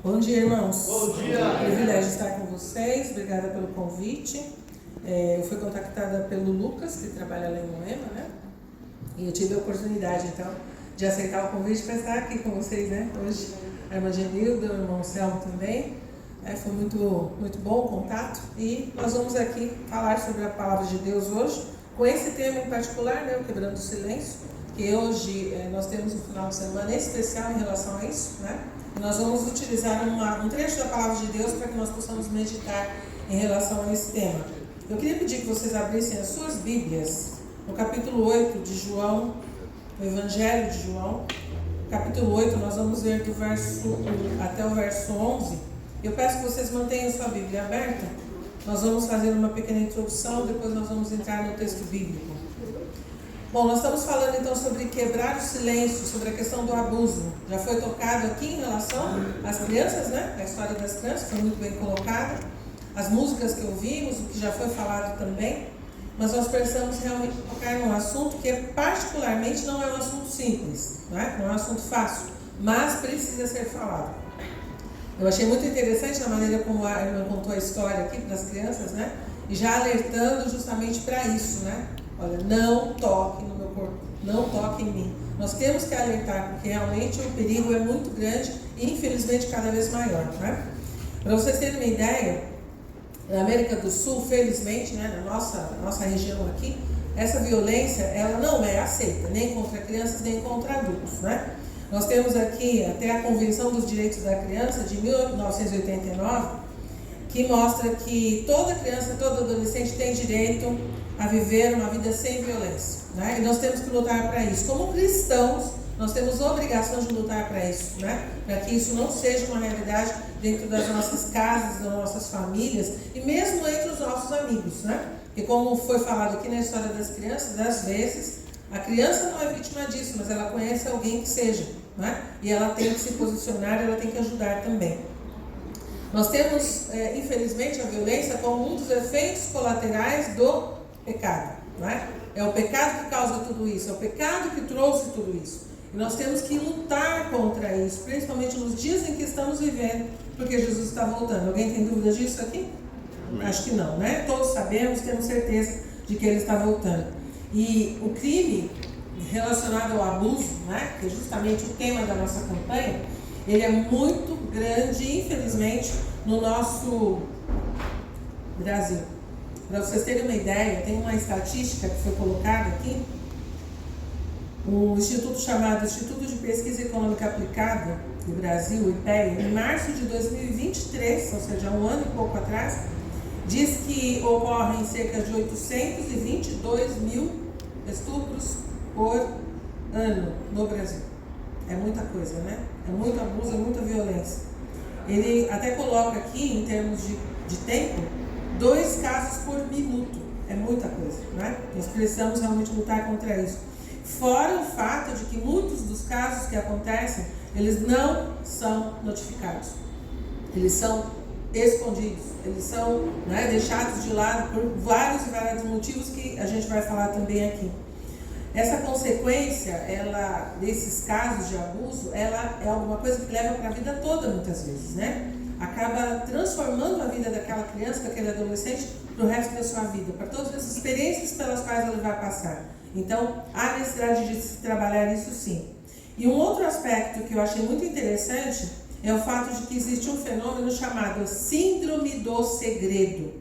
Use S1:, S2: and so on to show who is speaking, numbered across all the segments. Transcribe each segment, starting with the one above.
S1: Bom dia, irmãos.
S2: Bom dia.
S1: É um privilégio estar com vocês. Obrigada pelo convite. Eu fui contactada pelo Lucas, que trabalha lá em Moema, né? E eu tive a oportunidade, então, de aceitar o convite para estar aqui com vocês, né? Hoje, a irmã Genilda, o irmão Selmo também. Foi muito bom o contato. E nós vamos aqui falar sobre a palavra de Deus hoje, com esse tema em particular, né? O Quebrando o Silêncio, que hoje nós temos um final de semana especial em relação a isso, né? Nós vamos utilizar um trecho da palavra de Deus para que nós possamos meditar em relação a esse tema. Eu queria pedir que vocês abrissem as suas Bíblias no capítulo 8 de João, no Evangelho de João, capítulo 8, nós vamos ver do verso 1 até o verso 11. Eu peço que vocês mantenham sua Bíblia aberta. Nós vamos fazer uma pequena introdução, depois nós vamos entrar no texto bíblico. Bom, nós estamos falando então sobre quebrar o silêncio, sobre a questão do abuso. Já foi tocado aqui em relação às crianças, né? A história das crianças foi muito bem colocada. As músicas que ouvimos, o que já foi falado também. Mas nós precisamos realmente tocar num assunto que particularmente não é um assunto simples, né? Não é um assunto fácil, mas precisa ser falado. Eu achei muito interessante a maneira como a irmã contou a história aqui para as crianças, né? E já alertando justamente para isso, né? Olha, não toque no meu corpo, não toque em mim. Nós temos que alertar, porque realmente o perigo é muito grande e infelizmente cada vez maior, né? Para vocês terem uma ideia, na América do Sul, felizmente, né, na nossa região aqui, essa violência, ela não é aceita, nem contra crianças, nem contra adultos, né? Nós temos aqui até a Convenção dos Direitos da Criança de 1989, que mostra que toda criança, todo adolescente tem direito a viver uma vida sem violência, né? E nós temos que lutar para isso. Como cristãos, nós temos obrigação de lutar para isso, né? Para que isso não seja uma realidade dentro das nossas casas, das nossas famílias e mesmo entre os nossos amigos, né? E como foi falado aqui na história das crianças, às vezes a criança não é vítima disso, mas ela conhece alguém que seja, né? E ela tem que se posicionar, ela tem que ajudar também. Nós temos, infelizmente, a violência como um dos efeitos colaterais do pecado, né? É o pecado que causa tudo isso, é o pecado que trouxe tudo isso. E nós temos que lutar contra isso, principalmente nos dias em que estamos vivendo, porque Jesus está voltando. Alguém tem dúvida disso aqui? Amém. Acho que não, né? Todos sabemos, temos certeza de que Ele está voltando. E o crime relacionado ao abuso, né, que é justamente o tema da nossa campanha, ele é muito grande, infelizmente, no nosso Brasil. Para vocês terem uma ideia, tem uma estatística que foi colocada aqui, o instituto chamado Instituto de Pesquisa Econômica Aplicada do Brasil, o IPEA, em março de 2023, ou seja, um ano e pouco atrás, diz que ocorrem cerca de 822 mil estupros por ano no Brasil. É muita coisa, né? É muito abuso, é muita violência. Ele até coloca aqui, em termos de tempo, 2 casos por minuto. É muita coisa, né? Nós precisamos realmente lutar contra isso. Fora o fato de que muitos dos casos que acontecem, eles não são notificados. Eles são escondidos, eles são, né, deixados de lado por vários e vários motivos que a gente vai falar também aqui. Essa consequência, desses casos de abuso, ela é alguma coisa que leva para a vida toda muitas vezes, né? Acaba transformando a vida daquela criança, daquele adolescente, para o resto da sua vida, para todas as experiências pelas quais ela vai passar. Então, há necessidade de se trabalhar isso sim. E um outro aspecto que eu achei muito interessante é o fato de que existe um fenômeno chamado Síndrome do Segredo.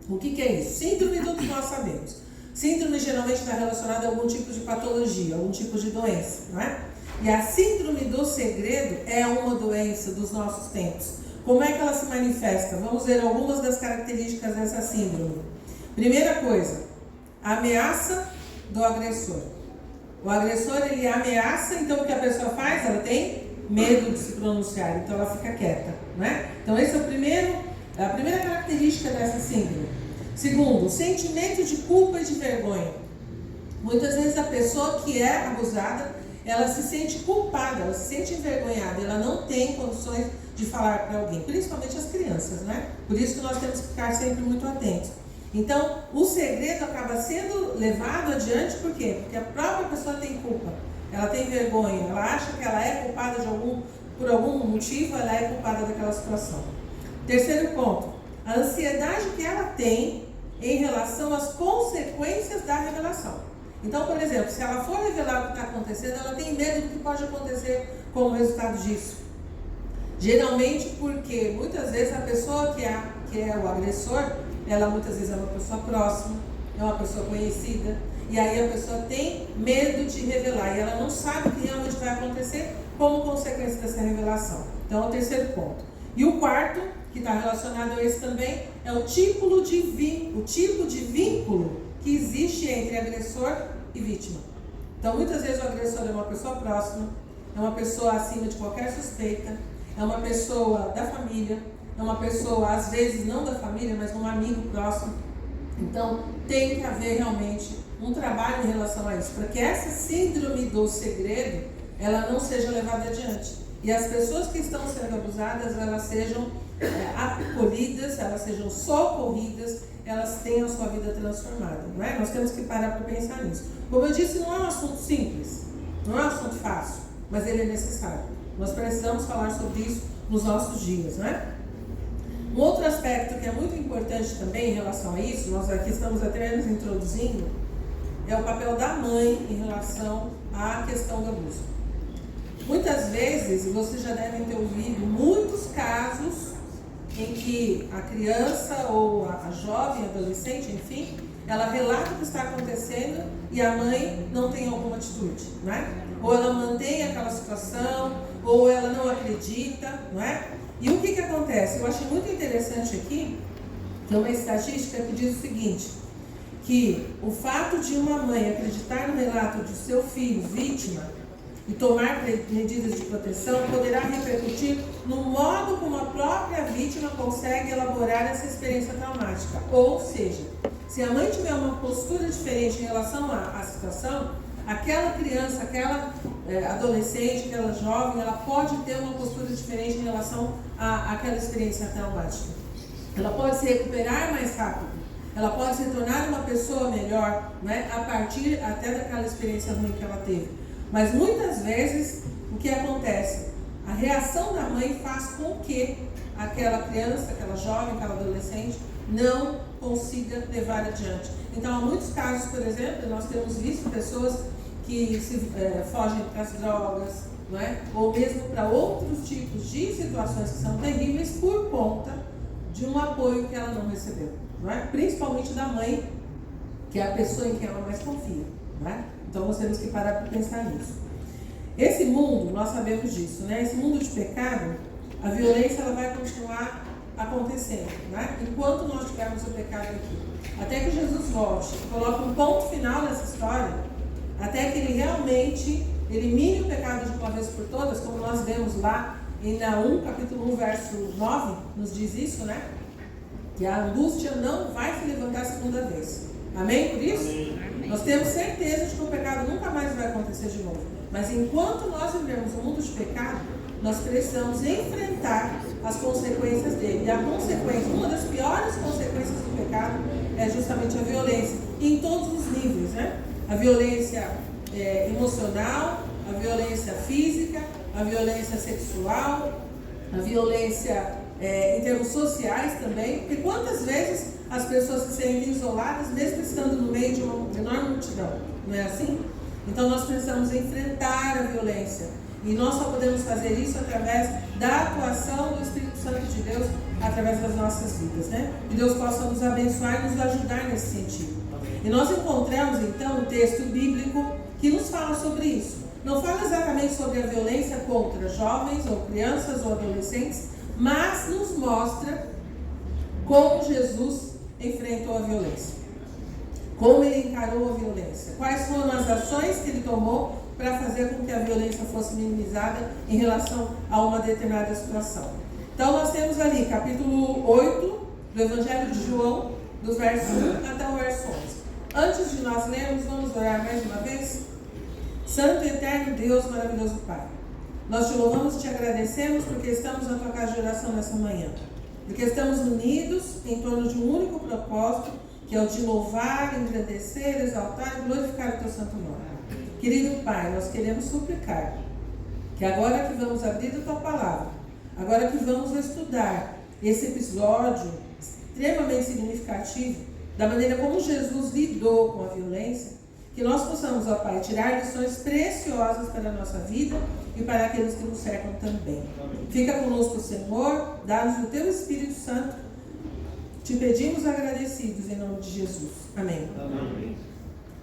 S1: O que é isso? Síndrome do que nós sabemos. Síndrome geralmente está relacionada a algum tipo de patologia, algum tipo de doença, não é? E a Síndrome do Segredo é uma doença dos nossos tempos. Como é que ela se manifesta? Vamos ver algumas das características dessa síndrome. Primeira coisa, a ameaça do agressor. O agressor, ele ameaça, então o que a pessoa faz? Ela tem medo de se pronunciar, então ela fica quieta, né? Então esse é a primeira característica dessa síndrome. Segundo, o sentimento de culpa e de vergonha. Muitas vezes a pessoa que é abusada, ela se sente culpada, ela se sente envergonhada, ela não tem condições de falar para alguém, principalmente as crianças, né? Por isso que nós temos que ficar sempre muito atentos. Então, o segredo acaba sendo levado adiante, por quê? Porque a própria pessoa tem culpa, ela tem vergonha, ela acha que ela é culpada de algum por algum motivo, ela é culpada daquela situação. Terceiro ponto, a ansiedade que ela tem em relação às consequências da revelação. Então, por exemplo, se ela for revelar o que está acontecendo, ela tem medo do que pode acontecer como resultado disso. Geralmente porque muitas vezes a pessoa que é o agressor, ela muitas vezes é uma pessoa próxima, é uma pessoa conhecida, e aí a pessoa tem medo de revelar, e ela não sabe o que realmente vai acontecer como consequência dessa revelação. Então é o terceiro ponto. E o quarto, que está relacionado a esse também, é o tipo de vínculo que existe entre agressor e vítima. Então muitas vezes o agressor é uma pessoa próxima, é uma pessoa acima de qualquer suspeita, é uma pessoa da família, é uma pessoa, às vezes, não da família, mas um amigo próximo. Então, tem que haver realmente um trabalho em relação a isso, para que essa síndrome do segredo, ela não seja levada adiante. E as pessoas que estão sendo abusadas, elas sejam acolhidas, elas sejam socorridas, elas tenham a sua vida transformada, não é? Nós temos que parar para pensar nisso. Como eu disse, não é um assunto simples, não é um assunto fácil, mas ele é necessário. Nós precisamos falar sobre isso nos nossos dias, não é? Um outro aspecto que é muito importante também em relação a isso, nós aqui estamos até nos introduzindo, é o papel da mãe em relação à questão do abuso. Muitas vezes, vocês já devem ter ouvido muitos casos em que a criança ou a jovem, adolescente, enfim, ela relata o que está acontecendo e a mãe não tem alguma atitude, não é? Ou ela mantém aquela situação, ou ela não acredita, não é? E o que acontece? Eu achei muito interessante aqui, que é uma estatística que diz o seguinte, que o fato de uma mãe acreditar no relato de seu filho vítima e tomar medidas de proteção poderá repercutir no modo como a própria vítima consegue elaborar essa experiência traumática. Ou seja, se a mãe tiver uma postura diferente em relação à situação, aquela criança, aquela adolescente, aquela jovem, ela pode ter uma postura diferente em relação àquela experiência traumática. Ela pode se recuperar mais rápido, ela pode se tornar uma pessoa melhor, né, a partir até daquela experiência ruim que ela teve. Mas muitas vezes, o que acontece? A reação da mãe faz com que aquela criança, aquela jovem, aquela adolescente não consiga levar adiante. Então, há muitos casos, por exemplo, nós temos visto pessoas que fogem para as drogas, não é? Ou mesmo para outros tipos de situações que são terríveis por conta de um apoio que ela não recebeu, não é? Principalmente da mãe, que é a pessoa em quem ela mais confia, não é? Então nós temos que parar para pensar nisso. Esse mundo, nós sabemos disso, né? Esse mundo de pecado, a violência ela vai continuar acontecendo, né? Enquanto nós tivermos o pecado aqui. Até que Jesus volte, coloque um ponto final nessa história, até que ele realmente elimine o pecado de uma vez por todas, como nós vemos lá em Naum, capítulo 1, verso 9, nos diz isso, né? Que a angústia não vai se levantar a segunda vez. Amém por isso? Amém. Nós temos certeza de que o pecado nunca mais vai acontecer de novo. Mas enquanto nós vivemos um mundo de pecado, nós precisamos enfrentar as consequências dele. E a consequência, uma das piores consequências do pecado é justamente a violência, em todos os níveis, né? A violência emocional, a violência física, a violência sexual, a violência em termos sociais também, porque quantas vezes as pessoas se sentem isoladas, mesmo estando no meio de uma enorme multidão, não é assim? Então nós precisamos enfrentar a violência, e nós só podemos fazer isso através da atuação do Espírito Santo de Deus, através das nossas vidas, né? Que Deus possa nos abençoar e nos ajudar nesse sentido. E nós encontramos então um texto bíblico que nos fala sobre isso. Não fala exatamente sobre a violência contra jovens ou crianças ou adolescentes, mas nos mostra como Jesus enfrentou a violência, como ele encarou a violência, quais foram as ações que ele tomou para fazer com que a violência fosse minimizada em relação a uma determinada situação. Então nós temos ali capítulo 8 do Evangelho de João, do verso 1 até o verso 11. Antes de nós lermos, vamos orar mais uma vez? Santo e eterno Deus, maravilhoso Pai, nós te louvamos e te agradecemos porque estamos na tua casa de oração nessa manhã, porque estamos unidos em torno de um único propósito, que é o de louvar, engrandecer, exaltar e glorificar o teu santo nome. Querido Pai, nós queremos suplicar que agora que vamos abrir a tua palavra, agora que vamos estudar esse episódio extremamente significativo, da maneira como Jesus lidou com a violência, que nós possamos, ó Pai, tirar lições preciosas para a nossa vida e para aqueles que nos cercam também. Fica conosco, Senhor, dá-nos o teu Espírito Santo. Te pedimos agradecidos em nome de Jesus. Amém.
S2: Amém.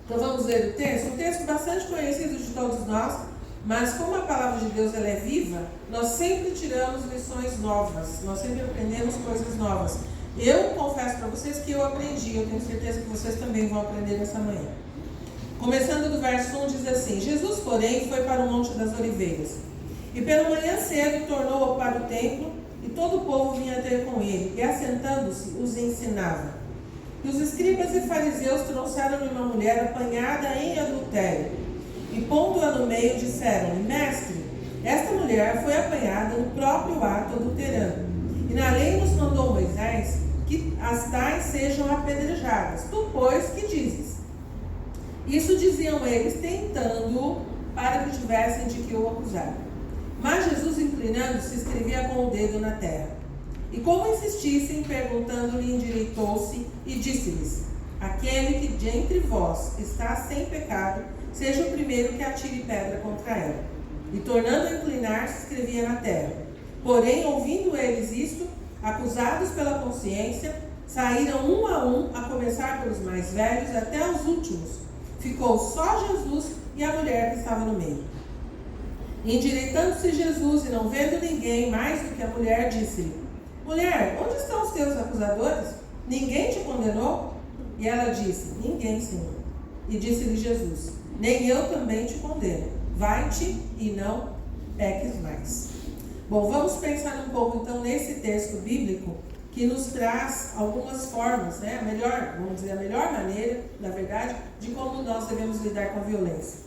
S1: Então vamos ler o texto. Um texto bastante conhecido de todos nós, mas como a palavra de Deus ela é viva, nós sempre tiramos lições novas, nós sempre aprendemos coisas novas. Eu confesso para vocês que eu aprendi, eu tenho certeza que vocês também vão aprender nessa manhã. Começando do verso 1, diz assim: Jesus, porém, foi para o Monte das Oliveiras, e pela manhã cedo tornou para o templo, e todo o povo vinha ter com ele, e assentando-se, os ensinava. E os escribas e fariseus trouxeram-lhe uma mulher apanhada em adultério, e pondo-a no meio, disseram-lhe: Mestre, esta mulher foi apanhada no próprio ato adulterando, e na lei nos mandou Moisés que as tais sejam apedrejadas. Tu, pois, que dizes? Isso diziam eles, tentando-o, para que tivessem de que o acusar. Mas Jesus, inclinando-se, escrevia com o dedo na terra. E como insistissem, perguntando-lhe, endireitou-se e disse-lhes: Aquele que de entre vós está sem pecado, seja o primeiro que atire pedra contra ela. E tornando a inclinar-se, escrevia na terra. Porém, ouvindo eles isto, acusados pela consciência, saíram um, a começar pelos mais velhos até os últimos. Ficou só Jesus e a mulher que estava no meio. Endireitando-se Jesus e não vendo ninguém mais do que a mulher, disse-lhe: Mulher, onde estão os teus acusadores? Ninguém te condenou? E ela disse: Ninguém, Senhor. E disse-lhe Jesus: Nem eu também te condeno. Vai-te e não peques mais. Bom, vamos pensar um pouco então nesse texto bíblico que nos traz algumas formas, né? A melhor maneira, na verdade, de como nós devemos lidar com a violência.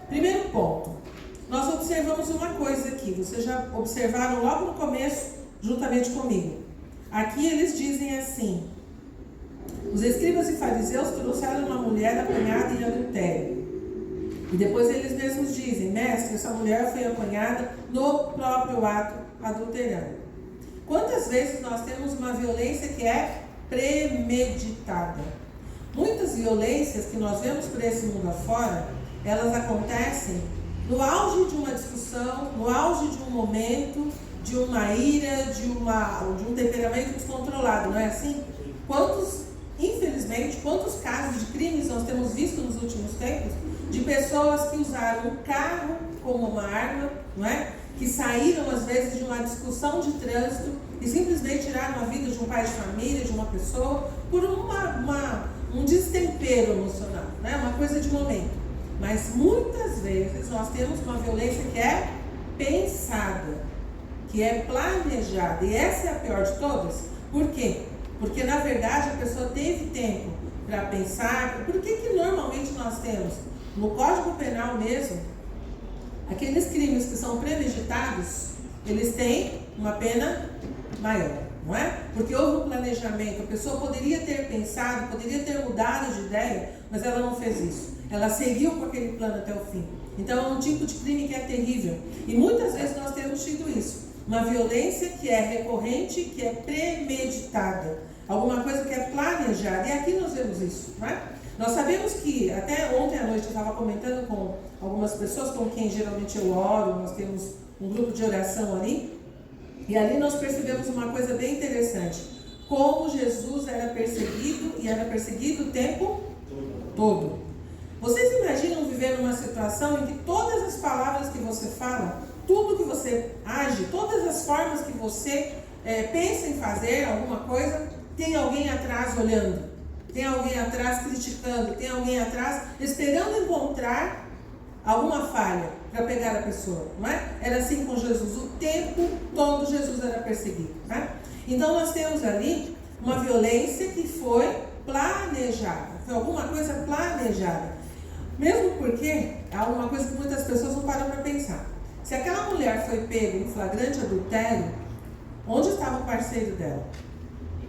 S1: Primeiro ponto, nós observamos uma coisa aqui, vocês já observaram logo no começo, juntamente comigo. Aqui eles dizem assim: os escribas e fariseus trouxeram uma mulher apanhada em adultério. E depois eles mesmos dizem: Mestre, essa mulher foi apanhada no próprio ato adulterando. Quantas vezes nós temos uma violência que é premeditada? Muitas violências que nós vemos por esse mundo afora, elas acontecem no auge de uma discussão, no auge de um momento, de uma ira, de um temperamento descontrolado, não é assim? Infelizmente, quantos casos de crimes nós temos visto nos últimos tempos de pessoas que usaram o carro como uma arma, não é? Que saíram às vezes de uma discussão de trânsito e simplesmente tiraram a vida de um pai de família, de uma pessoa, por um destempero emocional, né? Uma coisa de momento. Mas muitas vezes nós temos uma violência que é pensada, que é planejada, e essa é a pior de todas. Por quê? Porque na verdade a pessoa teve tempo para pensar. Por que normalmente nós temos no Código Penal mesmo, aqueles crimes que são premeditados, eles têm uma pena maior, não é? Porque houve um planejamento, a pessoa poderia ter pensado, poderia ter mudado de ideia, mas ela não fez isso. Ela seguiu com aquele plano até o fim. Então é um tipo de crime que é terrível. E muitas vezes nós temos tido isso. Uma violência que é recorrente, que é premeditada. Alguma coisa que é planejada. E aqui nós vemos isso, não é? Nós sabemos que, até ontem à noite eu estava comentando com algumas pessoas com quem geralmente eu oro, nós temos um grupo de oração ali, e ali nós percebemos uma coisa bem interessante, como Jesus era perseguido, e era perseguido o tempo todo. Vocês imaginam viver numa situação em que todas as palavras que você fala, tudo que você age, todas as formas que você pensa em fazer alguma coisa, tem alguém atrás olhando? Tem alguém atrás criticando, tem alguém atrás esperando encontrar alguma falha para pegar a pessoa, não é? Era assim com Jesus, o tempo todo Jesus era perseguido, né? Então nós temos ali uma violência que foi planejada, foi alguma coisa planejada. Mesmo porque é alguma coisa que muitas pessoas não param para pensar. Se aquela mulher foi pega em flagrante adultério, onde estava o parceiro dela?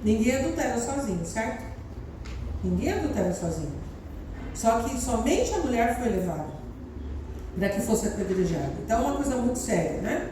S1: Ninguém adultera sozinho, certo? Ninguém adultera sozinho. Só que somente a mulher foi levada. para que fosse apedrejado. Então é uma coisa muito séria, né?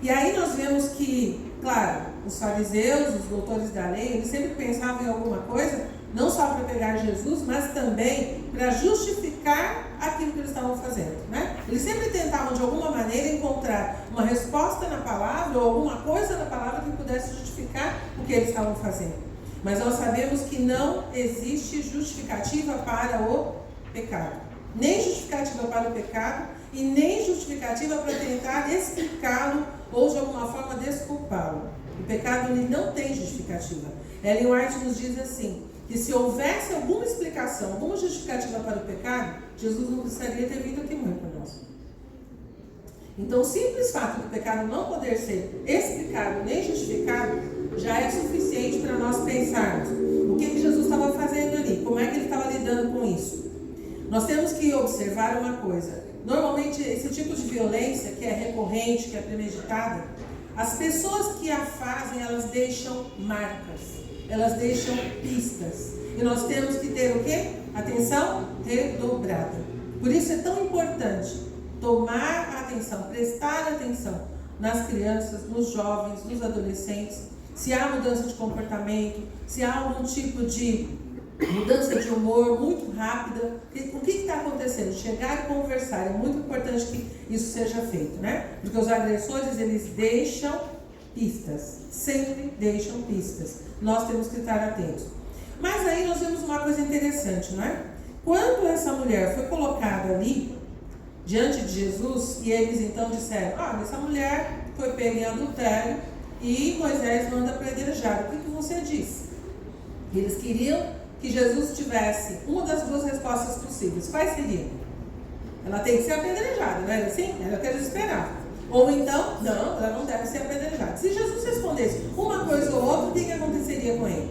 S1: E aí nós vemos que, claro, os fariseus, os doutores da lei, eles sempre pensavam em alguma coisa, não só para pegar Jesus, mas também para justificar aquilo que eles estavam fazendo, né? Eles sempre tentavam, de alguma maneira, encontrar uma resposta na palavra ou alguma coisa na palavra que pudesse justificar o que eles estavam fazendo. Mas nós sabemos que não existe justificativa para o pecado. Nem justificativa para o pecado e nem justificativa para tentar explicá-lo ou de alguma forma desculpá-lo. O pecado ele não tem justificativa. Ellen White nos diz assim, que se houvesse alguma explicação, alguma justificativa para o pecado, Jesus não precisaria ter vindo aqui morrer por nós. Então o simples fato do pecado não poder ser explicado nem justificado já é suficiente para nós pensarmos o que Jesus estava fazendo ali, como é que ele estava lidando com isso. Nós temos que observar uma coisa. Normalmente, esse tipo de violência, que é recorrente, que é premeditada, as pessoas que a fazem, elas deixam marcas, elas deixam pistas. E nós temos que ter o quê? Atenção redobrada. Por isso é tão importante tomar atenção, prestar atenção nas crianças, nos jovens, nos adolescentes, se há mudança de comportamento, se há algum tipo de mudança de humor muito rápida. O que está acontecendo? Chegar e conversar. É muito importante que isso seja feito, né? Porque os agressores, eles deixam pistas. Sempre deixam pistas. Nós temos que estar atentos. Mas aí nós vemos uma coisa interessante, não é? Quando essa mulher foi colocada ali, diante de Jesus, e eles então disseram, essa mulher foi pega em adultério e Moisés manda apedrejar. O que você diz? Eles queriam que Jesus tivesse uma das duas respostas possíveis. Quais seriam? Ela tem que ser apedrejada, não é assim? Era o que eles esperavam. Ou então, não, ela não deve ser apedrejada. Se Jesus respondesse uma coisa ou outra, o que aconteceria com ele?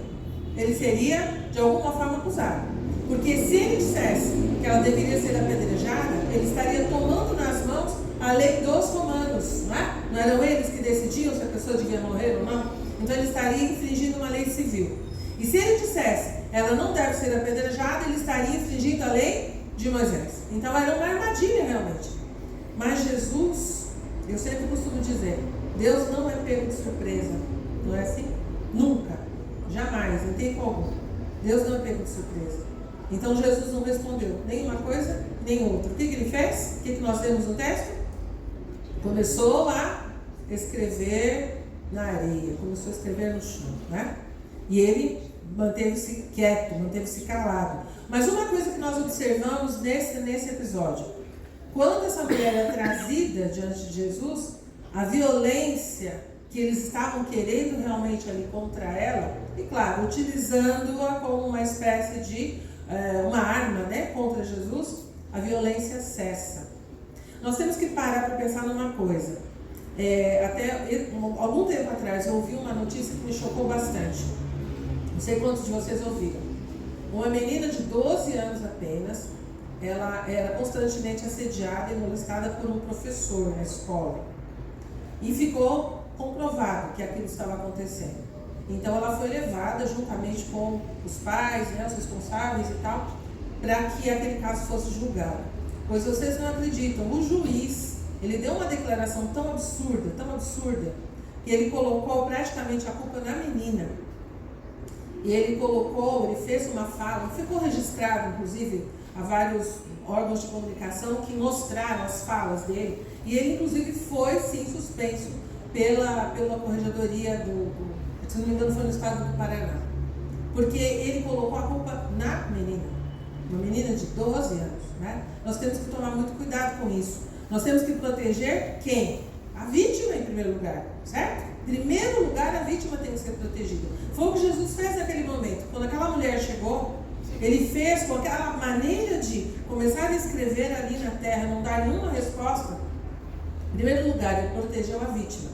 S1: Ele seria, de alguma forma, acusado. Porque se ele dissesse que ela deveria ser apedrejada, ele estaria tomando nas mãos a lei dos romanos, não é? Não eram eles que decidiam se a pessoa devia morrer ou não? Então ele estaria infringindo uma lei civil. E se ele dissesse ela não deve ser apedrejada, ele estaria infringindo a lei de Moisés. Então era uma armadilha realmente. Mas Jesus, eu sempre costumo dizer, Deus não é pego de surpresa. Não é assim? Nunca. Jamais, em tempo algum. Deus não é pego de surpresa. Então Jesus não respondeu nem uma coisa, nem outra. O que ele fez? O que nós vemos no texto? Começou a escrever na areia. Começou a escrever no chão, né? E ele manteve-se quieto, manteve-se calado. Mas uma coisa que nós observamos nesse episódio, quando essa mulher é trazida diante de Jesus, a violência que eles estavam querendo realmente ali contra ela, e claro, utilizando-a como uma espécie de uma arma, né, contra Jesus, a violência cessa. Nós temos que parar para pensar numa coisa. Algum tempo atrás eu ouvi uma notícia que me chocou bastante. Não sei quantos de vocês ouviram. Uma menina de 12 anos apenas, ela era constantemente assediada e molestada por um professor na escola. E ficou comprovado que aquilo estava acontecendo. Então ela foi levada juntamente com os pais, né, os responsáveis e tal, para que aquele caso fosse julgado. Pois vocês não acreditam, o juiz, ele deu uma declaração tão absurda, que ele colocou praticamente a culpa na menina. E ele fez uma fala, ficou registrado, inclusive, a vários órgãos de comunicação que mostraram as falas dele. E ele, inclusive, foi, sim, suspenso pela corregedoria se não me engano, foi no estado do Paraná. Porque ele colocou a culpa na menina. Uma menina de 12 anos, né? Nós temos que tomar muito cuidado com isso. Nós temos que proteger quem? A vítima, em primeiro lugar, certo? Em primeiro lugar, a vítima tem que ser protegida. Foi o que Jesus fez naquele momento. Quando aquela mulher chegou, ele fez com aquela maneira de começar a escrever ali na terra, não dar nenhuma resposta. Em primeiro lugar, ele protegeu a vítima.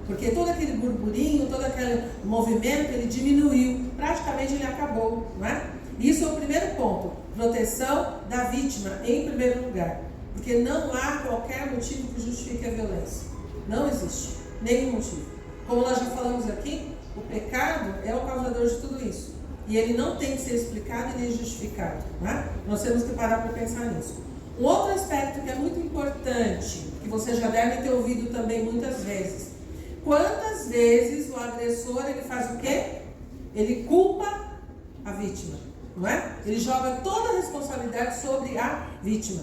S1: Porque todo aquele burburinho, todo aquele movimento, ele diminuiu. Praticamente ele acabou, não é? Isso é o primeiro ponto. Proteção da vítima, em primeiro lugar. Porque não há qualquer motivo que justifique a violência. Não existe. Nenhum motivo. Como nós já falamos aqui, o pecado é o causador de tudo isso. E ele não tem que ser explicado e nem justificado. Né? Nós temos que parar para pensar nisso. Um outro aspecto que é muito importante, que você já deve ter ouvido também muitas vezes. Quantas vezes o agressor, ele faz o quê? Ele culpa a vítima, não é? Ele joga toda a responsabilidade sobre a vítima,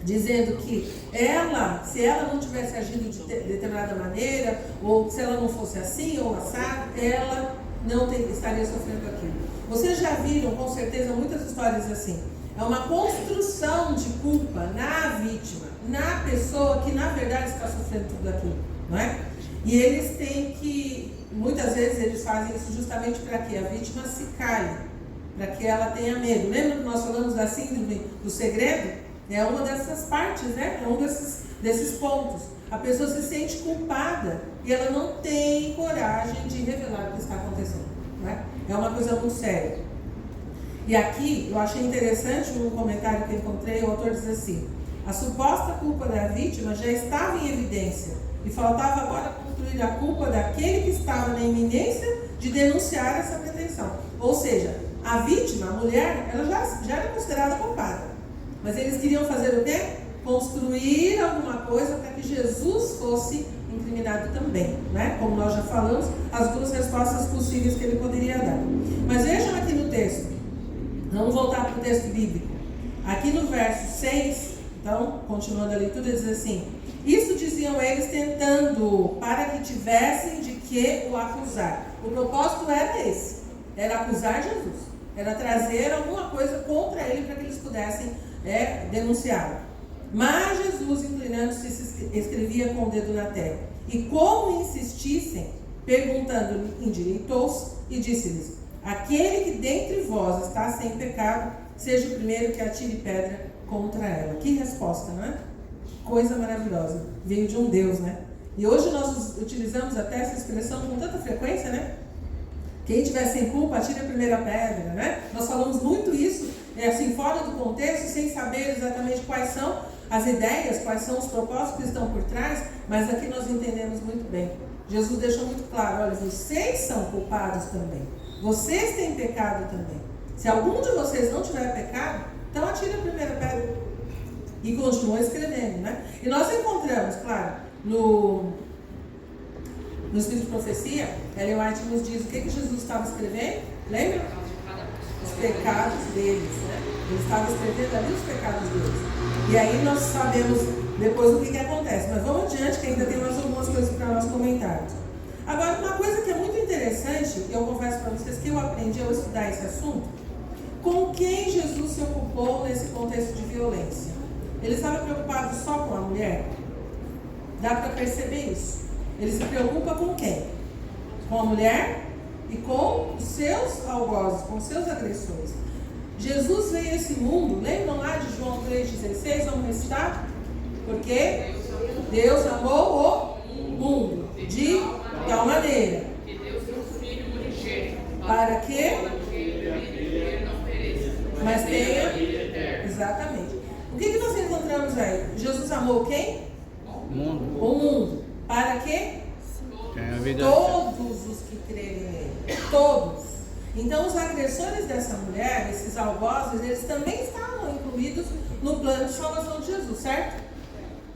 S1: dizendo que ela, se ela não tivesse agido de determinada maneira, ou se ela não fosse assim ou assado, ela não estaria sofrendo aquilo. Vocês já viram, com certeza, muitas histórias assim. É uma construção de culpa na vítima, na pessoa que na verdade está sofrendo tudo aquilo, não é? E eles têm que, muitas vezes eles fazem isso justamente para que a vítima se cale, para que ela tenha medo. Lembra que nós falamos da síndrome do segredo? É uma dessas partes, né? É um desses pontos. A pessoa se sente culpada e ela não tem coragem de revelar o que está acontecendo, não é? É uma coisa muito séria. E aqui eu achei interessante um comentário que eu encontrei, o autor diz assim: a suposta culpa da vítima já estava em evidência e faltava agora construir a culpa daquele que estava na iminência de denunciar essa pretensão. Ou seja, a vítima, a mulher, ela já era considerada culpada, mas eles queriam fazer o quê? Construir alguma coisa para que Jesus fosse incriminado também, né? Como nós já falamos, as duas respostas possíveis que ele poderia dar. Mas vejam aqui no texto. Vamos voltar para o texto bíblico. Aqui no verso 6, então, continuando a leitura, diz assim: isso diziam eles tentando, para que tivessem de que o acusar. O propósito era esse, era acusar Jesus, era trazer alguma coisa contra ele para que eles pudessem denunciá-lo. Mas Jesus, inclinando-se, escrevia com o dedo na terra. E como insistissem, perguntando-lhe, endireitou-se e disse-lhes: aquele que dentre vós está sem pecado, seja o primeiro que atire pedra contra ela. Que resposta, não é? Coisa maravilhosa. Veio de um Deus, né? E hoje nós utilizamos até essa expressão com tanta frequência, né? Quem tiver sem culpa, atire a primeira pedra, né? Nós falamos muito isso, assim, fora do contexto, sem saber exatamente quais são as ideias, quais são os propósitos que estão por trás, mas aqui nós entendemos muito bem. Jesus deixou muito claro: olha, vocês são culpados também. Vocês têm pecado também. Se algum de vocês não tiver pecado, então atire a primeira pedra. E continua escrevendo, né? E nós encontramos, claro, no Espírito de Profecia, Ellen White nos diz o que Jesus estava escrevendo. Lembra? Os pecados deles, né? Ele estava escrevendo ali os pecados deles. E aí nós sabemos depois o que acontece. Mas vamos adiante, que ainda tem mais algumas coisas para nós comentarmos. Agora, uma coisa que é muito interessante, eu confesso para vocês que eu aprendi ao estudar esse assunto, com quem Jesus se ocupou nesse contexto de violência. Ele estava preocupado só com a mulher? Dá para perceber isso. Ele se preocupa com quem? Com a mulher e com os seus algozes, com os seus agressores. Jesus veio a esse mundo, lembram lá de João 3,16? Vamos recitar? Porque Deus amou o mundo de tal maneira
S2: que Deus deu o Filho unigênito
S1: para que
S2: ele não pereça,
S1: mas tenha
S2: vida eterna.
S1: exatamente. O que nós encontramos aí? Jesus amou quem? O mundo. Para que todos os que crerem nele. Todos. Então os agressores dessa mulher, esses algozes, eles também estavam incluídos no plano de salvação de Jesus, certo?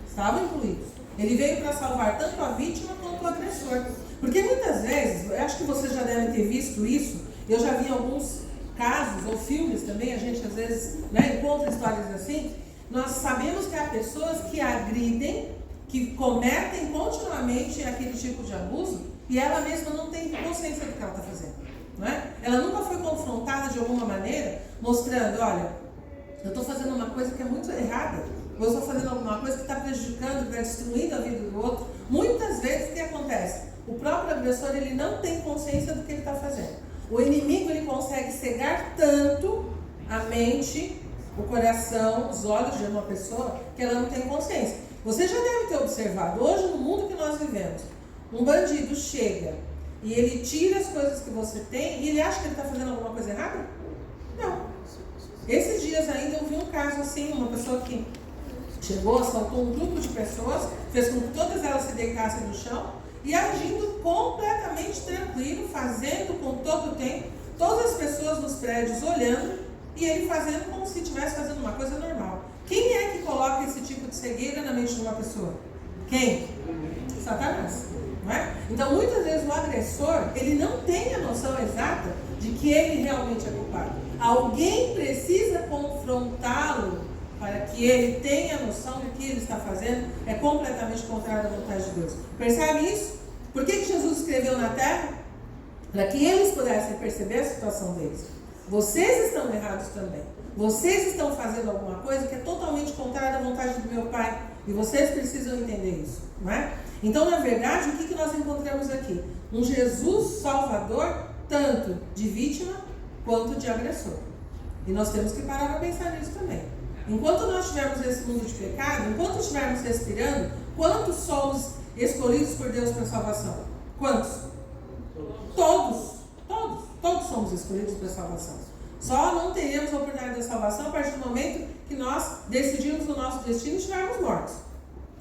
S1: Estavam incluídos. Ele veio para salvar tanto a vítima quanto o agressor. Porque muitas vezes, eu acho que vocês já devem ter visto isso, eu já vi alguns casos ou filmes também, a gente às vezes encontra histórias assim. Nós sabemos que há pessoas que agridem, que cometem continuamente aquele tipo de abuso e ela mesma não tem consciência do que ela está fazendo, não é? Ela nunca foi confrontada de alguma maneira, mostrando: olha, eu estou fazendo uma coisa que é muito errada, ou eu estou fazendo alguma coisa que está prejudicando, que está destruindo a vida do outro. Muitas vezes o que acontece? O próprio agressor, ele não tem consciência do que ele está fazendo. O inimigo, ele consegue cegar tanto a mente, o coração, os olhos de uma pessoa, que ela não tem consciência. Você já deve ter observado, hoje no mundo que nós vivemos, um bandido chega e ele tira as coisas que você tem e ele acha que ele está fazendo alguma coisa errada? Não. Esses dias ainda eu vi um caso assim, uma pessoa que chegou, assaltou um grupo de pessoas, fez com que todas elas se deitassem no chão e agindo completamente tranquilo, fazendo com todo o tempo, todas as pessoas nos prédios olhando e ele fazendo como se estivesse fazendo uma coisa normal. Quem é que coloca esse tipo de cegueira na mente de uma pessoa? Quem? Satanás. Não é? Então, muitas vezes o agressor, ele não tem a noção exata de que ele realmente é culpado. Alguém precisa confrontá-lo para que ele tenha a noção de que ele está fazendo é completamente contrário à vontade de Deus. Percebe isso? Por que Jesus escreveu na terra? Para que eles pudessem perceber a situação deles. Vocês estão errados também. Vocês estão fazendo alguma coisa que é totalmente contrária à vontade do meu Pai. E vocês precisam entender isso, não é? Então, na verdade, o que nós encontramos aqui? Um Jesus salvador, tanto de vítima quanto de agressor. E nós temos que parar para pensar nisso também. Enquanto nós estivermos nesse mundo de pecado, enquanto estivermos respirando, quantos somos escolhidos por Deus para salvação? Quantos? Todos somos escolhidos para salvação. Só não teremos a oportunidade da salvação a partir do momento que nós decidimos o nosso destino e estivermos mortos.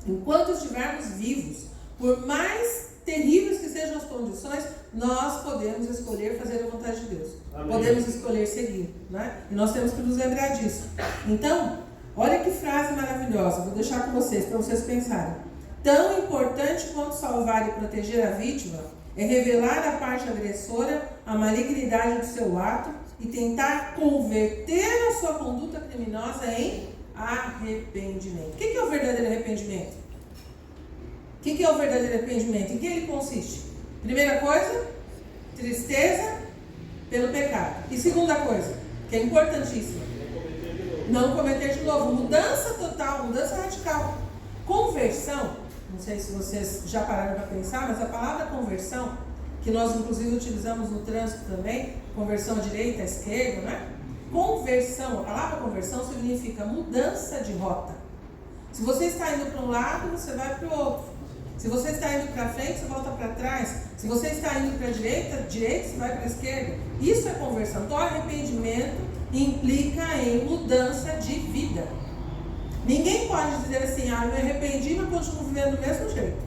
S1: Enquanto estivermos vivos, por mais terríveis que sejam as condições, nós podemos escolher fazer a vontade de Deus. Amém. Podemos escolher seguir, né? E nós temos que nos lembrar disso. Então, olha que frase maravilhosa, vou deixar com vocês, para vocês pensarem. Tão importante quanto salvar e proteger a vítima é revelar à parte agressora a malignidade do seu ato e tentar converter a sua conduta criminosa em arrependimento. O que é o verdadeiro arrependimento? O que é o verdadeiro arrependimento? Em que ele consiste? Primeira coisa, tristeza pelo pecado. E segunda coisa, que é importantíssima, não cometer de novo. Mudança total, mudança radical. Conversão, não sei se vocês já pararam para pensar, mas a palavra conversão, que nós inclusive utilizamos no trânsito também, conversão à direita, à esquerda, né? Conversão, a palavra conversão significa mudança de rota. Se você está indo para um lado, você vai para o outro. Se você está indo para frente, você volta para trás. Se você está indo para a direita, você vai para a esquerda. Isso é conversão. Então, arrependimento implica em mudança de vida. Ninguém pode dizer assim, eu me arrependi, mas continuo vivendo do mesmo jeito.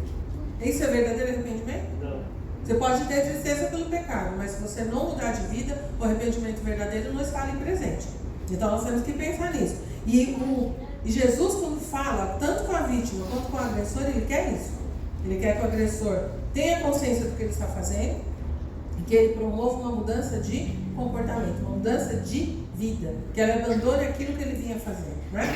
S1: Isso é verdadeiro arrependimento? Não. Você pode ter tristeza pelo pecado, mas se você não mudar de vida, o arrependimento verdadeiro não está ali presente. Então, nós temos que pensar nisso. E Jesus, quando fala, tanto com a vítima quanto com o agressor, ele quer isso. Ele quer que o agressor tenha consciência do que ele está fazendo e que ele promova uma mudança de comportamento, uma mudança de vida, que ele abandone aquilo que ele vinha fazendo, né?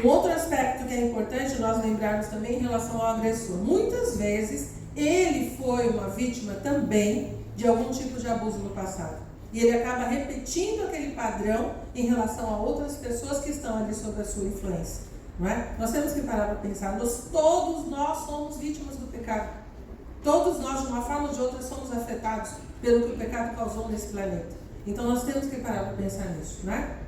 S1: Um outro aspecto que é importante nós lembrarmos também em relação ao agressor. Muitas vezes ele foi uma vítima também de algum tipo de abuso no passado. E ele acaba repetindo aquele padrão em relação a outras pessoas que estão ali sob a sua influência. Não é? Nós temos que parar para pensar, todos nós somos vítimas do pecado. Todos nós, de uma forma ou de outra, somos afetados pelo que o pecado causou nesse planeta. Então nós temos que parar para pensar nisso, né?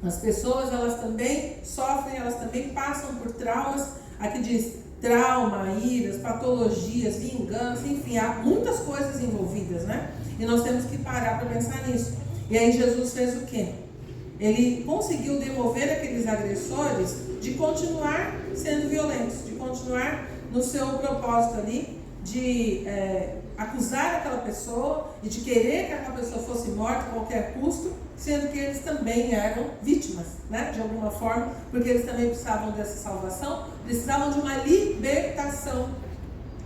S1: As pessoas, elas também sofrem, elas também passam por traumas. Aqui diz trauma, iras, patologias, vingança, enfim, há muitas coisas envolvidas, né? E nós temos que parar para pensar nisso. E aí Jesus fez o quê? Ele conseguiu demover aqueles agressores de continuar sendo violentos, de continuar no seu propósito ali, de acusar aquela pessoa e de querer que aquela pessoa fosse morta a qualquer custo, sendo que eles também eram vítimas, né, de alguma forma, porque eles também precisavam dessa salvação, precisavam de uma libertação.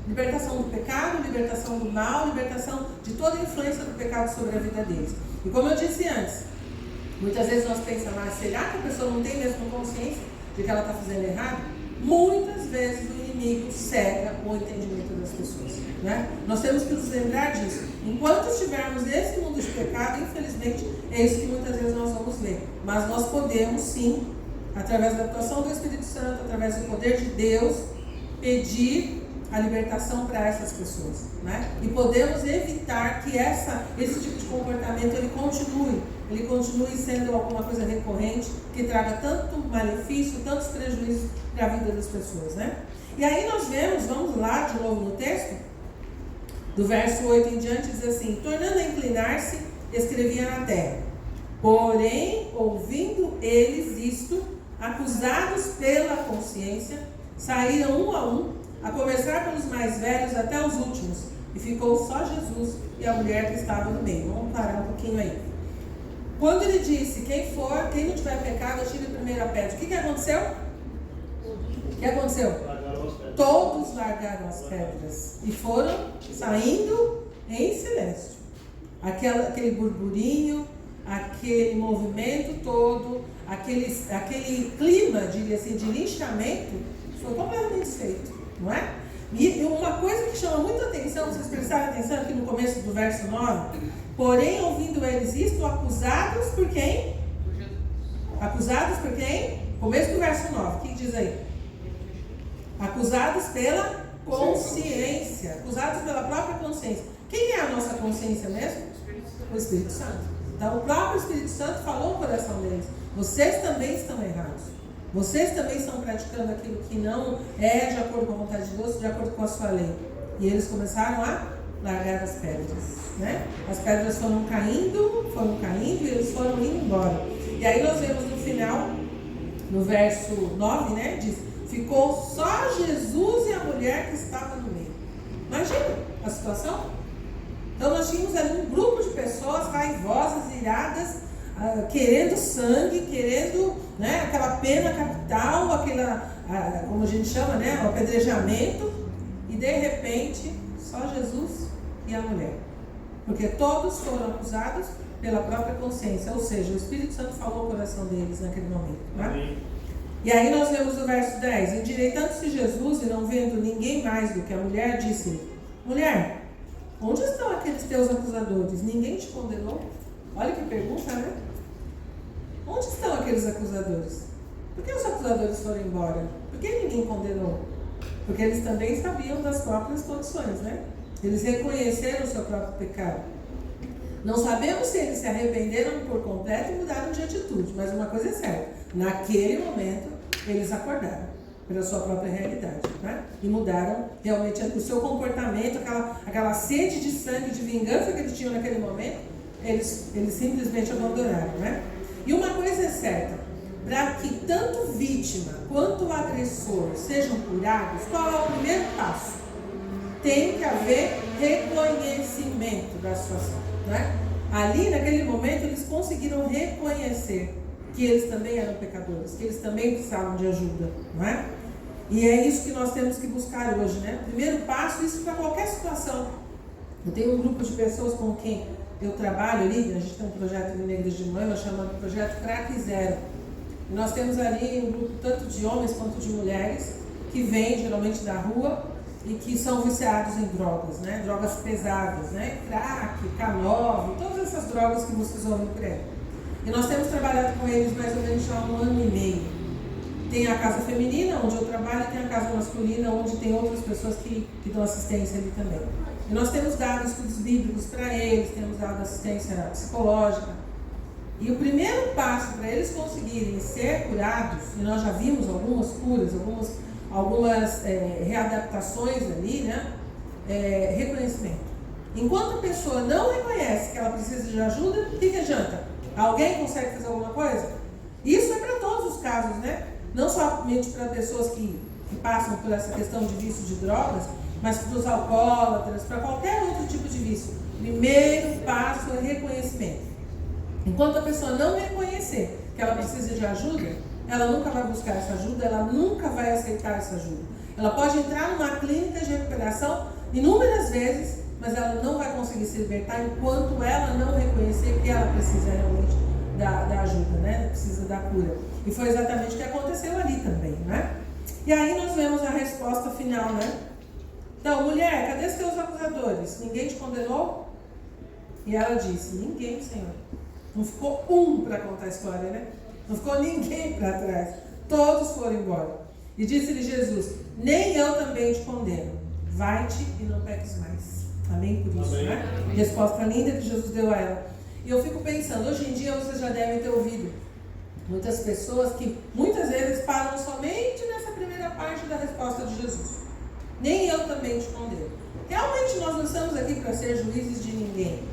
S1: Libertação do pecado, libertação do mal, libertação de toda a influência do pecado sobre a vida deles. E como eu disse antes, muitas vezes nós pensamos, será que a pessoa não tem mesmo consciência de que ela está fazendo errado? Muitas vezes o inimigo cega o entendimento das pessoas, né? Nós temos que nos lembrar disso. Enquanto estivermos nesse mundo de pecado, infelizmente, é isso que muitas vezes nós vamos ver. Mas nós podemos sim, através da atuação do Espírito Santo, através do poder de Deus, pedir a libertação para essas pessoas, né? E podemos evitar que esse tipo de comportamento ele continue sendo alguma coisa recorrente, que traga tanto malefício, tantos prejuízos para a vida das pessoas, né? E aí nós vemos, vamos lá de novo no texto, do verso 8 em diante, diz assim: tornando a inclinar-se, escrevia na terra. Porém, ouvindo eles isto, acusados pela consciência, saíram um a um, a começar pelos mais velhos até os últimos, e ficou só Jesus e a mulher que estava no meio. Vamos parar um pouquinho aí. Quando ele disse, quem não tiver pecado, atire a primeira pedra. O que aconteceu? O que aconteceu? Todos largaram as pedras e foram saindo em silêncio. Aquele burburinho, aquele movimento todo, aquele clima, diria assim, de linchamento foi completamente desfeito, não é? E uma coisa que chama muita atenção, vocês prestarem atenção aqui no começo do verso 9, porém, ouvindo eles isto, acusados por quem? Acusados por quem? Começo do verso 9, o que diz aí? Acusados pela consciência, acusados pela própria consciência. Quem é a nossa consciência mesmo? O Espírito Santo. Então, o próprio Espírito Santo falou no coração deles: vocês também estão errados. Vocês também estão praticando aquilo que não é de acordo com a vontade de Deus, de acordo com a sua lei. E eles começaram a largar as pedras, né? As pedras foram caindo e eles foram indo embora. E aí nós vemos no final, no verso 9, né? Diz: ficou só Jesus e a mulher que estava no meio. Imagina a situação. Então nós tínhamos ali um grupo de pessoas raivosas, iradas, querendo sangue, querendo, né, aquela pena capital, como a gente chama, né, o apedrejamento, e de repente só Jesus e a mulher, porque todos foram acusados pela própria consciência, ou seja, o Espírito Santo falou o coração deles naquele momento, né? E aí nós vemos o verso 10: endireitando-se Jesus e não vendo ninguém mais do que a mulher, disse: mulher, onde estão aqueles teus acusadores? Ninguém te condenou? Olha que pergunta, né? Onde estão aqueles acusadores? Por que os acusadores foram embora? Por que ninguém condenou? Porque eles também sabiam das próprias condições, né? Eles reconheceram o seu próprio pecado. Não sabemos se eles se arrependeram por completo e mudaram de atitude, mas uma coisa é certa: naquele momento eles acordaram pela sua própria realidade, né? E mudaram realmente o seu comportamento, aquela sede de sangue, de vingança que eles tinham naquele momento, eles simplesmente abandonaram, né? E uma coisa é certa: para que tanto vítima quanto o agressor sejam curados, qual é o primeiro passo? Tem que haver reconhecimento da situação, né? Ali, naquele momento, eles conseguiram reconhecer que eles também eram pecadores, que eles também precisavam de ajuda, não é? E é isso que nós temos que buscar hoje, né? Primeiro passo, isso para qualquer situação. Eu tenho um grupo de pessoas com quem eu trabalho ali, a gente tem um projeto na Igreja de Moema chamado Projeto Crack Zero. E nós temos ali um grupo tanto de homens quanto de mulheres que vêm geralmente da rua e que são viciados em drogas, né? Drogas pesadas, né? Crack, K9, todas essas drogas que vocês ouvem por aí. E nós temos trabalhado com eles mais ou menos há 1 ano e meio. Tem a casa feminina, onde eu trabalho, e tem a casa masculina, onde tem outras pessoas que dão assistência ali também. E nós temos dado estudos bíblicos para eles, temos dado assistência psicológica. E o primeiro passo para eles conseguirem ser curados, e nós já vimos algumas curas, algumas readaptações ali, né? Reconhecimento. Enquanto a pessoa não reconhece que ela precisa de ajuda, o que adianta? Alguém consegue fazer alguma coisa? Isso é para todos os casos, né? Não somente para pessoas que passam por essa questão de vício de drogas, mas para os alcoólatras, para qualquer outro tipo de vício. Primeiro passo é reconhecimento. Enquanto a pessoa não reconhecer que ela precisa de ajuda, ela nunca vai buscar essa ajuda, ela nunca vai aceitar essa ajuda. Ela pode entrar numa clínica de recuperação inúmeras vezes, mas ela não vai conseguir se libertar enquanto ela não reconhecer que ela precisa realmente da ajuda, né? Precisa da cura. E foi exatamente o que aconteceu ali também, né? E aí nós vemos a resposta final, né? Então, mulher, cadê os teus acusadores? Ninguém te condenou? E ela disse: ninguém, Senhor. Não ficou um para contar a história, né? Não ficou ninguém para trás. Todos foram embora. E disse-lhe Jesus: nem eu também te condeno. Vai-te e não peques mais. Amém por isso, né? Resposta linda que Jesus deu a ela. E eu fico pensando, hoje em dia vocês já devem ter ouvido muitas pessoas que muitas vezes param somente nessa primeira parte da resposta de Jesus. Nem eu também te condeno. Realmente nós não estamos aqui para ser juízes de ninguém.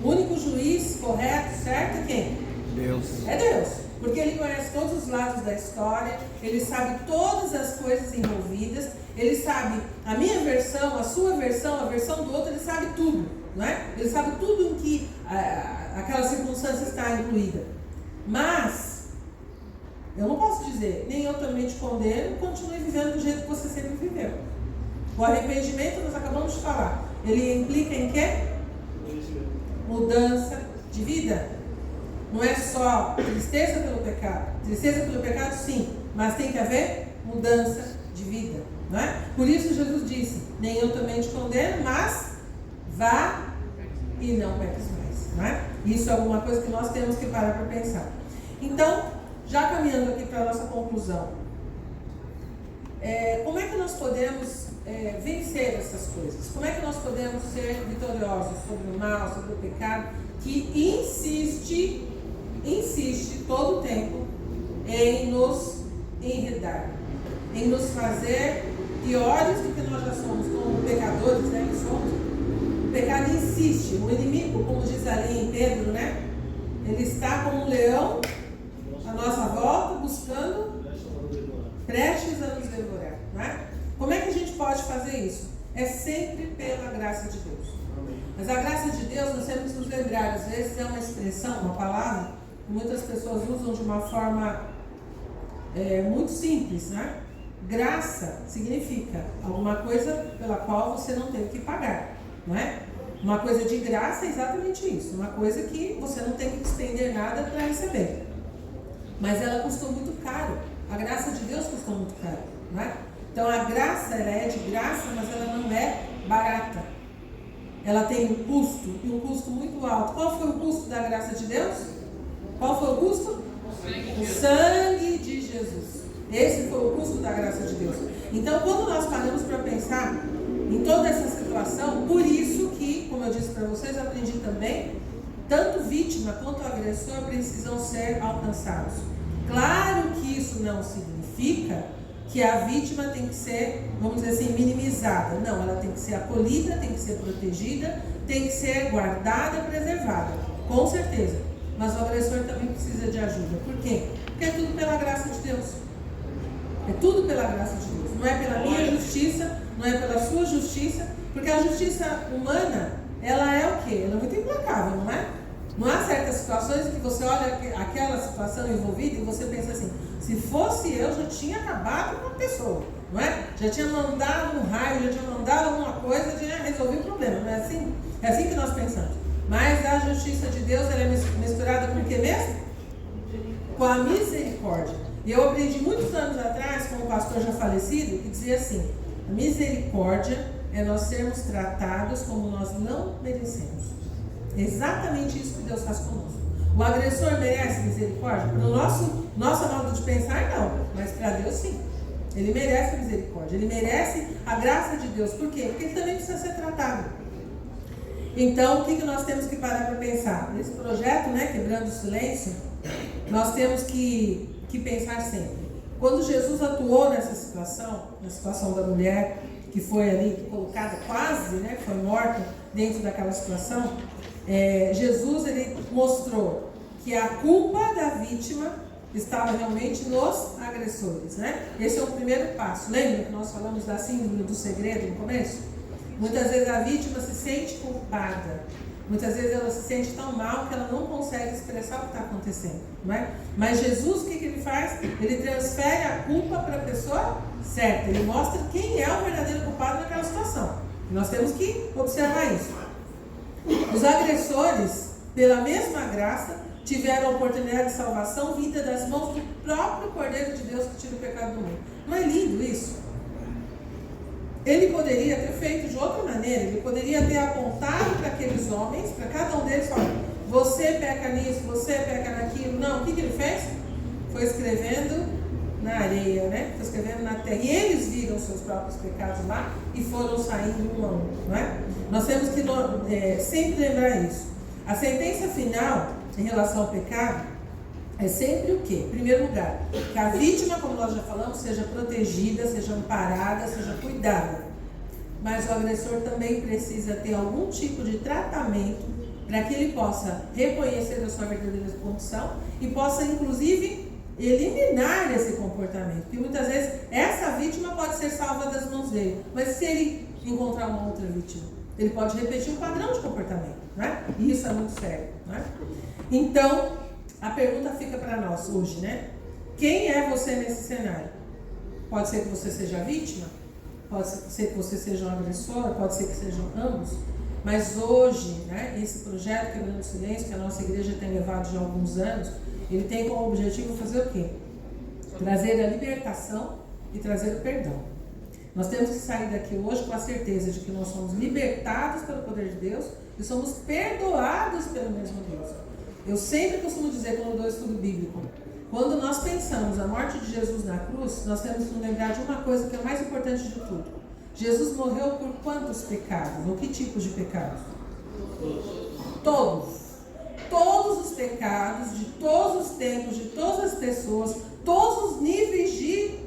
S1: O único juiz correto, certo, é quem?
S3: Deus.
S1: É Deus. Porque Ele conhece todos os lados da história, Ele sabe todas as coisas envolvidas, Ele sabe a minha versão, a sua versão, a versão do outro, Ele sabe tudo. não é? Ele sabe tudo em que aquela circunstância está incluída. Mas, eu não posso dizer, nem eu também te condeno, continue vivendo do jeito que você sempre viveu. O arrependimento, nós acabamos de falar, ele implica em quê? Mudança de vida. Não é só tristeza pelo pecado. Tristeza pelo pecado, sim, mas tem que haver mudança de vida, não é? Por isso Jesus disse, nem eu também te condeno, mas vá e não peques mais, não é? Isso é alguma coisa que nós temos que parar para pensar. Então, já caminhando aqui para a nossa conclusão, como é que nós podemos vencer essas coisas? Como é que nós podemos ser vitoriosos sobre o mal, sobre o pecado, que insiste todo o tempo em nos enredar, em nos fazer piores do que nós já somos, como pecadores, né, que somos. O pecado insiste, o inimigo, como diz ali em Pedro, né, ele está como um leão à nossa volta, buscando, prestes a nos devorar, né? Como é que a gente pode fazer isso? É sempre pela graça de Deus. Mas a graça de Deus, nós temos que nos lembrar, às vezes é uma expressão, uma palavra, que muitas pessoas usam de uma forma muito simples, né? Graça significa alguma coisa pela qual você não tem que pagar, não é? Uma coisa de graça é exatamente isso, uma coisa que você não tem que despender nada para receber. Mas ela custou muito caro, a graça de Deus custou muito caro, não é? Então a graça, ela é de graça, mas ela não é barata. Ela tem um custo, e um custo muito alto. Qual foi o custo da graça de Deus? Qual foi o custo? O sangue de Jesus. Esse foi o custo da graça de Deus. Então, quando nós paramos para pensar em toda essa situação, por isso que, como eu disse para vocês, eu aprendi também, tanto vítima quanto agressor precisam ser alcançados. Claro que isso não significa que a vítima tem que ser, vamos dizer assim, minimizada. Não, ela tem que ser acolhida, tem que ser protegida, tem que ser guardada, preservada, com certeza. Mas o agressor também precisa de ajuda. Por quê? Porque é tudo pela graça de Deus. É tudo pela graça de Deus. Não é pela minha justiça, não é pela sua justiça, porque a justiça humana, ela é o quê? Ela é muito implacável, não é? Não há certas situações que você olha aquela situação envolvida e você pensa assim, se fosse eu, já tinha acabado com a pessoa, não é? Já tinha mandado um raio, já tinha mandado alguma coisa, já tinha resolvido o problema, não é assim? É assim que nós pensamos. Mas a justiça de Deus, ela é misturada com o que mesmo? Com a misericórdia. E eu aprendi muitos anos atrás com um pastor já falecido que dizia assim, a misericórdia é nós sermos tratados como nós não merecemos. Exatamente isso que Deus faz conosco. O agressor merece misericórdia? No nosso modo de pensar, não. Mas para Deus, sim. Ele merece a misericórdia. Ele merece a graça de Deus. Por quê? Porque ele também precisa ser tratado. Então, o que nós temos que parar para pensar? Nesse projeto, né, Quebrando o Silêncio, nós temos que pensar sempre. Quando Jesus atuou nessa situação, na situação da mulher que foi ali colocada quase, né, foi morta dentro daquela situação, Jesus, ele mostrou que a culpa da vítima estava realmente nos agressores, né? Esse é o primeiro passo. Lembra que nós falamos da síndrome do segredo no começo? Muitas vezes a vítima se sente culpada. Muitas vezes ela se sente tão mal que ela não consegue expressar o que está acontecendo, não é? Mas Jesus, o que ele faz? Ele transfere a culpa para a pessoa certa. Ele mostra quem é o verdadeiro culpado naquela situação. Nós temos que observar isso. Os agressores, pela mesma graça, tiveram a oportunidade de salvação vinda das mãos do próprio Cordeiro de Deus que tira o pecado do mundo. Não é lindo isso? Ele poderia ter feito de outra maneira. Ele poderia ter apontado para aqueles homens, para cada um deles, falando, você peca nisso, você peca naquilo. Não, o que ele fez? Foi escrevendo na areia, né? Foi escrevendo na terra. E eles viram seus próprios pecados lá e foram saindo um a um, não é? Nós temos que sempre lembrar isso. A sentença final em relação ao pecado é sempre o quê? Em primeiro lugar, que a vítima, como nós já falamos, seja protegida, seja amparada, seja cuidada. Mas o agressor também precisa ter algum tipo de tratamento para que ele possa reconhecer a sua verdadeira condição e possa, inclusive, eliminar esse comportamento. Porque muitas vezes essa vítima pode ser salva das mãos dele, mas se ele encontrar uma outra vítima, Ele pode repetir um padrão de comportamento, né? E isso é muito sério, né? Então, a pergunta fica para nós hoje, né? Quem é você nesse cenário? Pode ser que você seja vítima, pode ser que você seja um agressor, pode ser que sejam ambos. Mas hoje, né, esse projeto Quebrando o Silêncio, que a nossa igreja tem levado já há alguns anos, ele tem como objetivo fazer o quê? Trazer a libertação e trazer o perdão. Nós temos que sair daqui hoje com a certeza de que nós somos libertados pelo poder de Deus e somos perdoados pelo mesmo Deus. Eu sempre costumo dizer, quando eu dou estudo bíblico, quando nós pensamos a morte de Jesus na cruz, nós temos que lembrar de uma coisa que é mais importante de tudo. Jesus morreu por quantos pecados? Ou que tipos de pecados? Todos. Todos os pecados, de todos os tempos, de todas as pessoas, todos os níveis de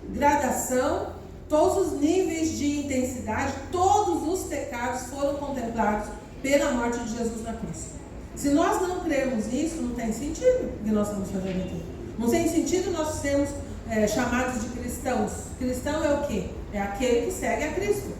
S1: gradação, todos os níveis de intensidade, todos os pecados foram contemplados pela morte de Jesus na cruz. Se nós não crermos nisso, não tem sentido o que nós estamos fazendo aqui. Não tem sentido nós sermos chamados de cristãos. Cristão é o quê? É aquele que segue a Cristo.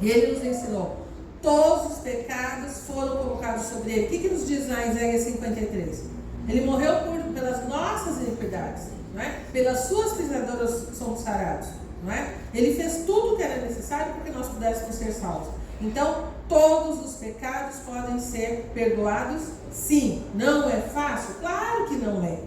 S1: E ele nos ensinou. Todos os pecados foram colocados sobre ele. O que nos diz lá em Isaías 53? Ele morreu pelas nossas iniquidades, não é? Pelas suas pisaduras somos sarados, não é? Ele fez tudo o que era necessário para que nós pudéssemos ser salvos. Então, todos os pecados podem ser perdoados, sim. Não é fácil? Claro que não é.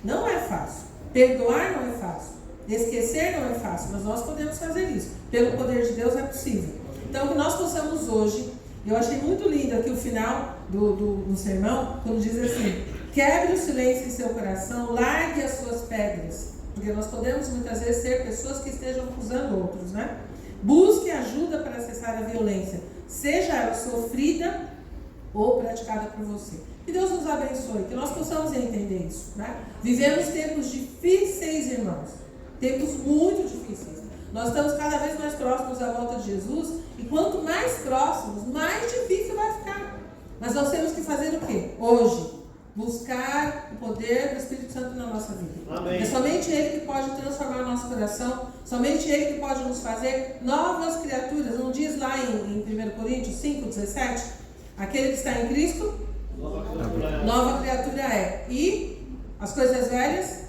S1: Não é fácil. Perdoar não é fácil. Esquecer não é fácil, mas nós podemos fazer isso. Pelo poder de Deus é possível. Então, que nós possamos hoje, eu achei muito lindo aqui o final do sermão, quando diz assim: quebre o silêncio em seu coração, largue as suas pedras. Porque nós podemos muitas vezes ser pessoas que estejam acusando outros, né? Busque ajuda para cessar a violência, seja ela sofrida ou praticada por você. Que Deus nos abençoe, que nós possamos entender isso, né? Vivemos tempos difíceis, irmãos. Tempos muito difíceis. Nós estamos cada vez mais próximos à volta de Jesus, e quanto mais próximos, mais difícil vai ficar. Mas nós temos que fazer o quê? Hoje, buscar o poder do Espírito Santo na nossa vida. Amém. É somente Ele que pode transformar o nosso coração, somente Ele que pode nos fazer novas criaturas. Não diz lá em 1 Coríntios 5,17? Aquele que está em Cristo, nova criatura é. E as coisas velhas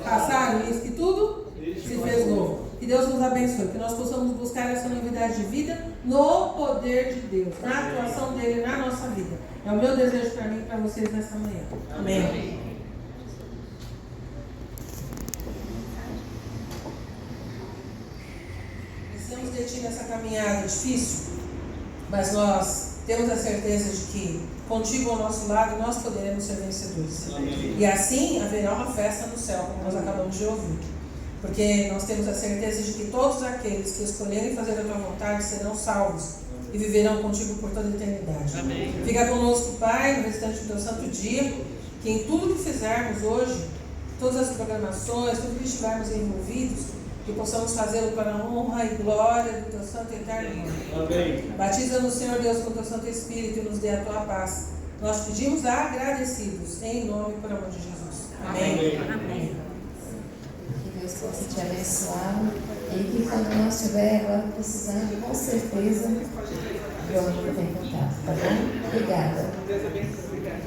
S1: passaram, e isso que tudo se fez novo. Que Deus nos abençoe, que nós possamos buscar essa novidade de vida no poder de Deus, na atuação dele na nossa vida. É o meu desejo para mim e para vocês nessa manhã. Amém. Precisamos de ti nessa caminhada difícil, mas nós temos a certeza de que contigo ao nosso lado nós poderemos ser vencedores. Amém. E assim haverá uma festa no céu, como nós acabamos de ouvir. Porque nós temos a certeza de que todos aqueles que escolherem fazer a tua vontade serão salvos e viverão contigo por toda a eternidade. Amém. Fica conosco, Pai, no restante do teu santo dia, que em tudo que fizermos hoje, todas as programações, tudo que estivermos envolvidos, que possamos fazê-lo para a honra e glória do teu santo e eterno nome. Amém. Batiza-nos, Senhor Deus, com o teu Santo Espírito e nos dê a tua paz. Nós pedimos agradecidos, em nome e por amor de Jesus. Amém. Amém. Amém.
S3: Deus possa te abençoar e que quando nós estiver agora precisando, com certeza, eu vou ter contato, tá bom? Obrigada.
S2: Deus abençoe. Obrigada.